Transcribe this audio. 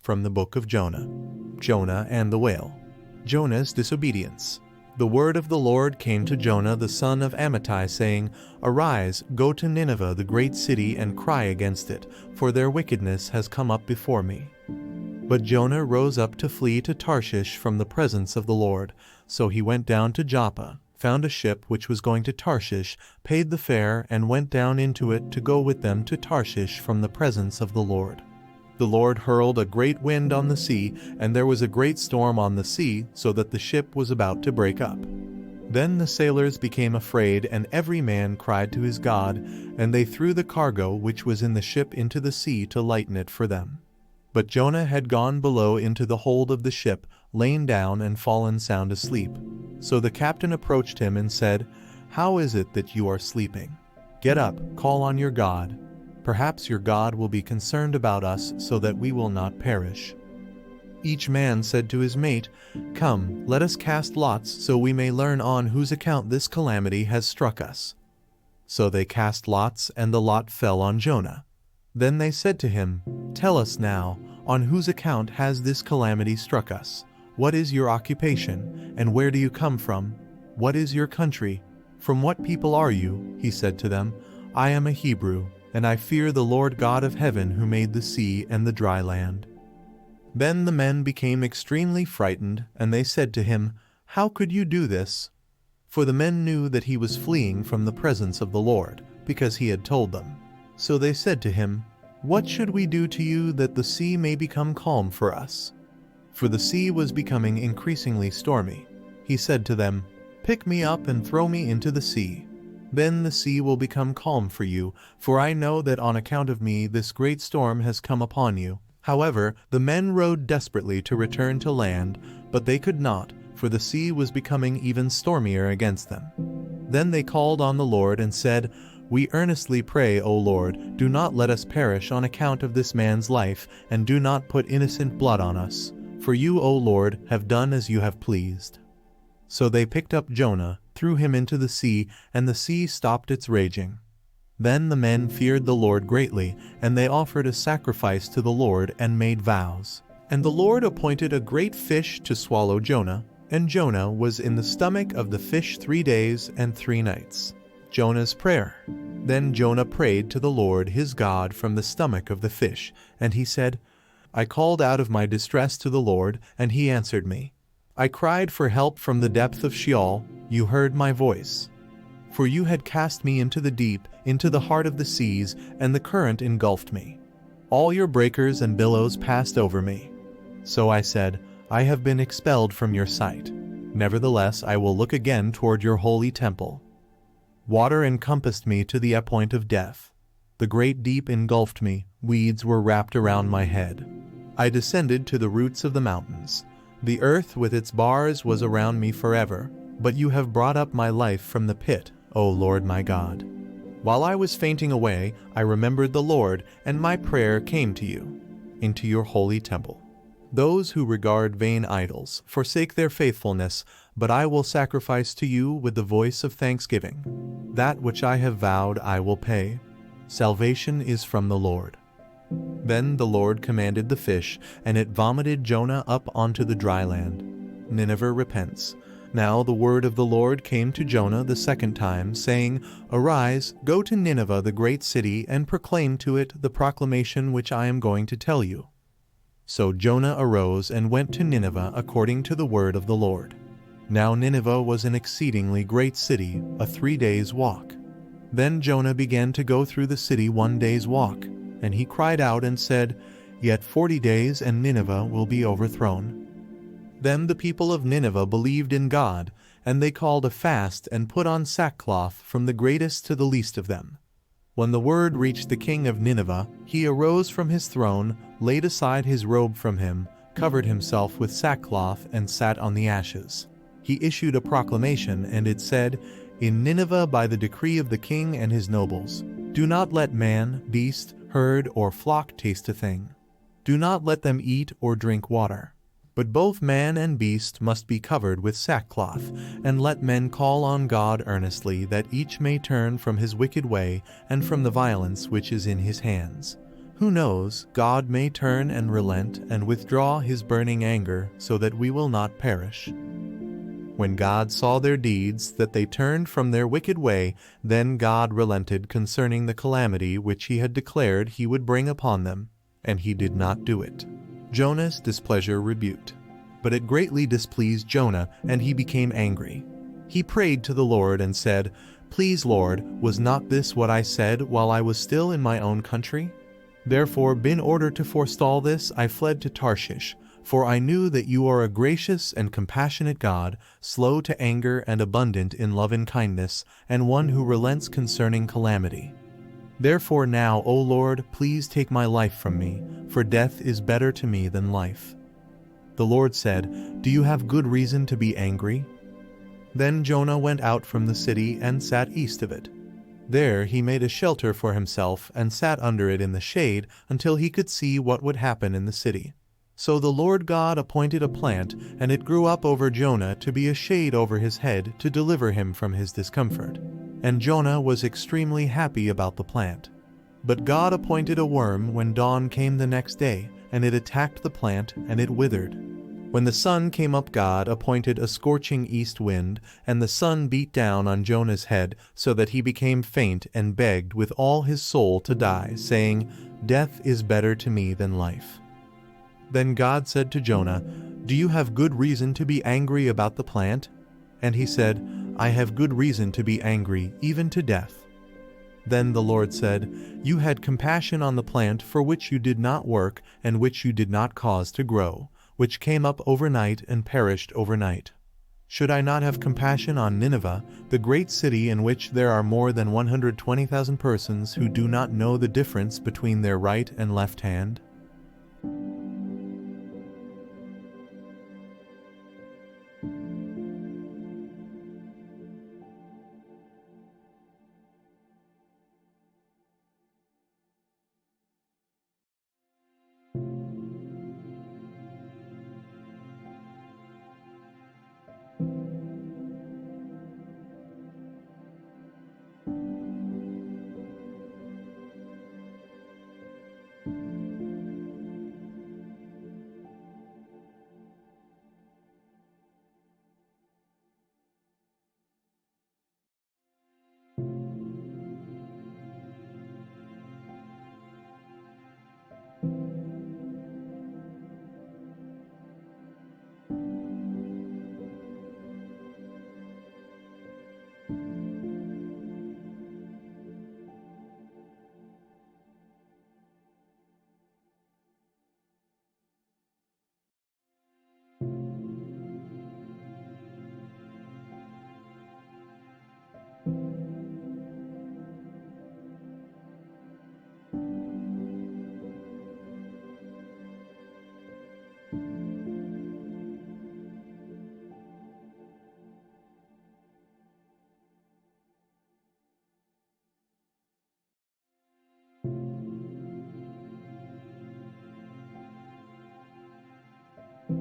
From the book of Jonah. Jonah and the whale. Jonah's disobedience. The word of the Lord came to Jonah the son of Amittai, saying, Arise, go to Nineveh the great city, and cry against it, for their wickedness has come up before me. But Jonah rose up to flee to Tarshish from the presence of the Lord. So he went down to Joppa, found a ship which was going to Tarshish, paid the fare, and went down into it to go with them to Tarshish from the presence of the Lord. The Lord hurled a great wind on the sea, and there was a great storm on the sea, so that the ship was about to break up. Then the sailors became afraid, and every man cried to his God, and they threw the cargo which was in the ship into the sea to lighten it for them. But Jonah had gone below into the hold of the ship, lain down and fallen sound asleep. So the captain approached him and said, How is it that you are sleeping? Get up, call on your God. Perhaps your God will be concerned about us, so that we will not perish. Each man said to his mate, Come, let us cast lots, so we may learn on whose account this calamity has struck us. So they cast lots, and the lot fell on Jonah. Then they said to him, Tell us now, on whose account has this calamity struck us? What is your occupation, and where do you come from? What is your country? From what people are you? He said to them, I am a Hebrew, and I fear the Lord God of heaven, who made the sea and the dry land. Then the men became extremely frightened, and they said to him, How could you do this? For the men knew that he was fleeing from the presence of the Lord, because he had told them. So they said to him, What should we do to you that the sea may become calm for us? For the sea was becoming increasingly stormy. He said to them, Pick me up and throw me into the sea. Then the sea will become calm for you, for I know that on account of me this great storm has come upon you. However, the men rowed desperately to return to land, but they could not, for the sea was becoming even stormier against them. Then they called on the Lord and said, We earnestly pray, O Lord, do not let us perish on account of this man's life, and do not put innocent blood on us. For you, O Lord, have done as you have pleased. So they picked up Jonah, threw him into the sea, and the sea stopped its raging. Then the men feared the Lord greatly, and they offered a sacrifice to the Lord and made vows. And the Lord appointed a great fish to swallow Jonah, and Jonah was in the stomach of the fish 3 days and 3 nights. Jonah's prayer. Then Jonah prayed to the Lord his God from the stomach of the fish, and he said, I called out of my distress to the Lord, and he answered me. I cried for help from the depth of Sheol, you heard my voice. For you had cast me into the deep, into the heart of the seas, and the current engulfed me. All your breakers and billows passed over me. So I said, I have been expelled from your sight. Nevertheless, I will look again toward your holy temple. Water encompassed me to the point of death. The great deep engulfed me, weeds were wrapped around my head. I descended to the roots of the mountains. The earth with its bars was around me forever, but you have brought up my life from the pit, O Lord my God. While I was fainting away, I remembered the Lord, and my prayer came to you, into your holy temple. Those who regard vain idols forsake their faithfulness, but I will sacrifice to you with the voice of thanksgiving. That which I have vowed I will pay. Salvation is from the Lord. Then the Lord commanded the fish, and it vomited Jonah up onto the dry land. Nineveh repents. Now the word of the Lord came to Jonah the second time, saying, Arise, go to Nineveh the great city, and proclaim to it the proclamation which I am going to tell you. So Jonah arose and went to Nineveh according to the word of the Lord. Now Nineveh was an exceedingly great city, a 3 days' walk. Then Jonah began to go through the city 1 day's walk. And he cried out and said, Yet 40 days and Nineveh will be overthrown. Then the people of Nineveh believed in God, and they called a fast and put on sackcloth from the greatest to the least of them. When the word reached the king of Nineveh, he arose from his throne, laid aside his robe from him, covered himself with sackcloth, and sat on the ashes. He issued a proclamation, and it said, In Nineveh by the decree of the king and his nobles, do not let man, beast, herd, or flock taste a thing. Do not let them eat or drink water. But both man and beast must be covered with sackcloth, and let men call on God earnestly, that each may turn from his wicked way and from the violence which is in his hands. Who knows, God may turn and relent and withdraw his burning anger so that we will not perish. When God saw their deeds, that they turned from their wicked way, then God relented concerning the calamity which he had declared he would bring upon them, and he did not do it. Jonah's displeasure rebuked. But it greatly displeased Jonah, and he became angry. He prayed to the Lord and said, "Please, Lord, was not this what I said while I was still in my own country? Therefore, in order to forestall this, I fled to Tarshish, for I knew that you are a gracious and compassionate God, slow to anger and abundant in love and kindness, and one who relents concerning calamity. Therefore now, O Lord, please take my life from me, for death is better to me than life." The Lord said, "Do you have good reason to be angry?" Then Jonah went out from the city and sat east of it. There he made a shelter for himself and sat under it in the shade until he could see what would happen in the city. So the Lord God appointed a plant, and it grew up over Jonah to be a shade over his head to deliver him from his discomfort. And Jonah was extremely happy about the plant. But God appointed a worm when dawn came the next day, and it attacked the plant, and it withered. When the sun came up, God appointed a scorching east wind, and the sun beat down on Jonah's head, so that he became faint and begged with all his soul to die, saying, "Death is better to me than life." Then God said to Jonah, "Do you have good reason to be angry about the plant?" And he said, "I have good reason to be angry, even to death." Then the Lord said, "You had compassion on the plant for which you did not work and which you did not cause to grow, which came up overnight and perished overnight. Should I not have compassion on Nineveh, the great city in which there are more than 120,000 persons who do not know the difference between their right and left hand?"